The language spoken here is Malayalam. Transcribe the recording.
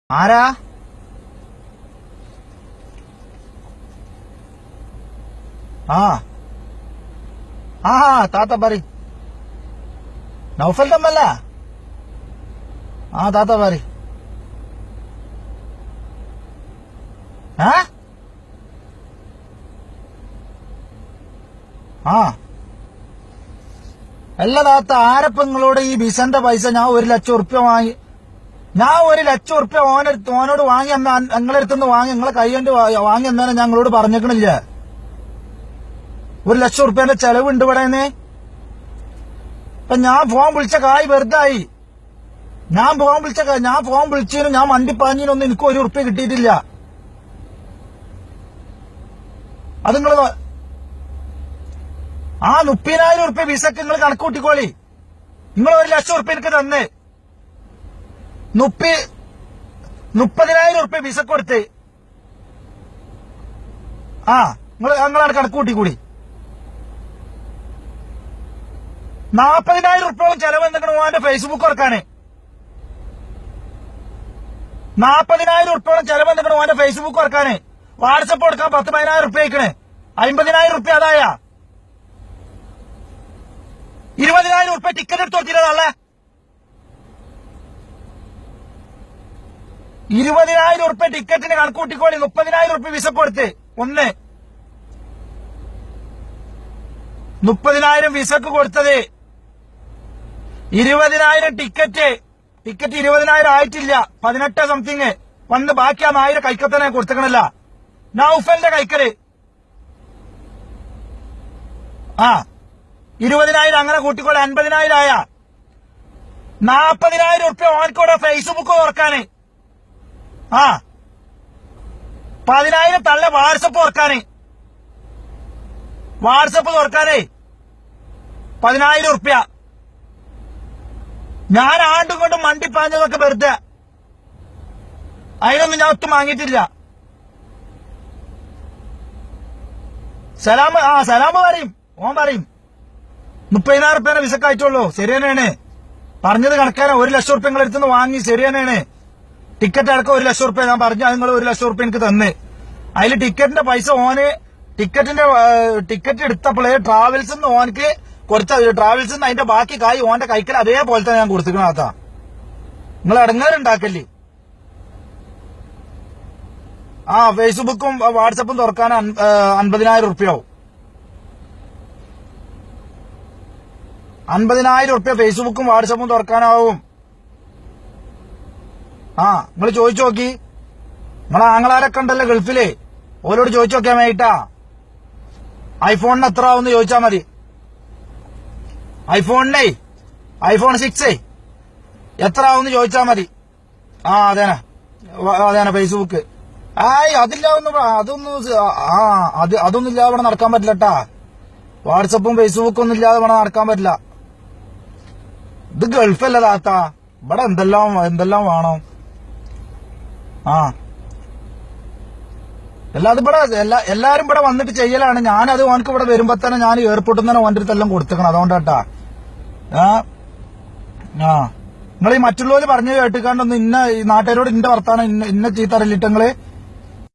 ആരാ? ആ ആ താത്ത പറ. നൗഫൽ തമ്മല്ല? ആ താത്ത പറ. ആ അല്ല താത്ത, ആരപ്പ നിങ്ങളോട് ഈ ബിസന്റെ പൈസ ഞാൻ 1,00,000 ഉറുപ്പ്യ വാങ്ങി? ഞാൻ 1,00,000 ഉറുപ്പ്യ ഓനോട് വാങ്ങി എന്നാ നിങ്ങളെ അടുത്തുനിന്ന് വാങ്ങി, നിങ്ങളെ കൈ കൊണ്ട് വാങ്ങി എന്നാണ് ഞങ്ങളോട് പറഞ്ഞേക്കണില്ല. 1,00,000 ഉറുപ്പ്യന്റെ ചെലവുണ്ട് ഇവിടെ. ഇപ്പൊ ഞാൻ ഫോൺ വിളിച്ച കായ് വെറുതായി. ഞാൻ ഫോൺ വിളിച്ചതിനും ഞാൻ മണ്ടിപ്പാഞ്ഞിനൊന്നും എനിക്ക് 1 ഉറുപ്പ്യ കിട്ടിയിട്ടില്ല. അത് നിങ്ങള് ആ 30,000 ഉറുപ്പ്യ വിസക്ക് നിങ്ങൾ കണക്ക് കൂട്ടിക്കോളി. നിങ്ങൾ 1,00,000 ഉറുപ്പ്യ എനിക്ക് തന്നേ. 30,000 ഉറുപ്പ്യ വിസക്ക് കൊടുത്ത് നിങ്ങളാണ് കണക്ക് കൂട്ടിക്കൂടി. 40,000 ഉറുപ്പ്യോളം ചെലവ് എന്തെങ്കിലും ഓന്റെ ഫേസ്ബുക്ക് വർക്കാണ്. 40,000 ഉറുപ്പ്യോളം ചെലവ് എന്തെങ്കിലും ഓന്റെ ഫേസ്ബുക്ക് വർക്കാണ്. വാട്സപ്പ് കൊടുക്കാൻ 10,000 ഉറുപ്പ്യ അയക്കണേ. 50,000 ഉറുപ്പ്യ അതായ 20,000 ഉറുപ്പ്യ ടിക്കറ്റ് എടുത്ത് കൊടുത്തില്ലേ? 20,000 ഉറുപ്പ്യ ടിക്കറ്റിന് കണക്ക് കൂട്ടിക്കോളി. 30,000 ഉറുപ്പ്യ വിസക്ക് കൊടുത്ത് 30,000 വിസക്ക് കൊടുത്തത്. 20,000 ടിക്കറ്റ് 20,000 ആയിട്ടില്ല. 18 സംതിങ് വന്ന് ബാക്കി ആ 1,000 കൈക്കത്തനെ കൊടുത്തക്കണല്ല. നൗഫലിന്റെ കൈക്കല് 20,000 അങ്ങനെ കൂട്ടിക്കോളെ. 50,000 ആയ 40,000 ഉറുപ്പ്യ ഓനക്കൂടെ ഫേസ്ബുക്ക് തുറക്കാന്. 10,000 തള്ള വാട്സപ്പ് തുറക്കാന്. വാട്സപ്പ് തുറക്കാനേ 10,000 ഉറുപ്പ്യ. ഞാൻ ആണ്ടും കൊണ്ടും മണ്ടിപ്പാഞ്ഞതൊക്കെ വെറുതെ. അതിനൊന്നും ഞാൻ ഒത്തും വാങ്ങിയിട്ടില്ല. സലാമ് പറയും, ഓൻ പറയും 30,000 ഉറുപ്പ്യനെ വിസക്ക് അയച്ചോളൂ. ശരി തന്നെയാണ് പറഞ്ഞത്. കണക്കാണ്. 1,00,000 ഉറുപ്പ്യ നിങ്ങൾ അടുത്തുനിന്ന് വാങ്ങി. ശരി തന്നെയാണ്. ടിക്കറ്റ് അടക്കം 1,00,000 ഉറുപ്പ്യ ഞാൻ പറഞ്ഞു. നിങ്ങൾ 1,00,000 ഉറുപ്പ്യ എനിക്ക് തന്ന്. അതിൽ ടിക്കറ്റിന്റെ പൈസ ഓന് ടിക്കറ്റ് എടുത്തപ്പോഴേ ട്രാവൽസ് ഓനക്ക് കുറച്ച് ട്രാവൽസ് അതിന്റെ ബാക്കി കായ് ഓന്റെ കൈക്കൽ അതേപോലെ തന്നെ ഞാൻ കൊടുത്തിക്കണാത്ത. നിങ്ങൾ ഇടങ്ങേറുണ്ടാക്കല്ലേ. ഫേസ്ബുക്കും വാട്സപ്പും തുറക്കാൻ 50,000 ഉറുപ്പ്യാവും. 50,000 ഉറുപ്പ്യ ഫേസ്ബുക്കും വാട്സപ്പും തുറക്കാനാവും. നിങ്ങൾ ചോദിച്ചു നോക്കി. നിങ്ങളെ ആങ്ങളാരൊക്കെ ഉണ്ടല്ലോ ഗൾഫില്, ഓരോട് ചോദിച്ചു നോക്കിയാ മേട്ടാ. ഐഫോണിന് എത്ര ആവുമെന്ന് ചോദിച്ചാ മതി. ഐഫോൺ 6 എത്ര ആവുമെന്ന് ചോദിച്ചാ മതി. അതേന ഫേസ്ബുക്ക്. അതൊന്നും ഇല്ലാതെ ഇവിടെ നടക്കാൻ പറ്റില്ലട്ടാ. വാട്സപ്പും ഫേസ്ബുക്കും ഒന്നും ഇല്ലാതെ ഇവിടെ നടക്കാൻ പറ്റില്ല. ഇത് ഗൾഫല്ല താത്ത. ഇവിടെ എന്തെല്ലാം വേണം. എല്ലാരും ഇവിടെ വന്നിട്ട് ചെയ്യലാണ്. ഞാനത് ഓനക്ക് ഇവിടെ വരുമ്പോ തന്നെ ഞാൻ എയർപോർട്ടിൽ നിന്ന് ഓൻ്റെ അടുത്തെല്ലാം കൊടുത്തേക്കണം. അതുകൊണ്ടാട്ടാ. നിങ്ങൾ ഈ മറ്റുള്ളവര് പറഞ്ഞു കേട്ടിക്കാണ്ടൊന്നും ഈ നാട്ടുകാരോട് ഇന്റെ വർത്താനം ഇന്ന ചീത്തറിയിട്ടങ്ങള്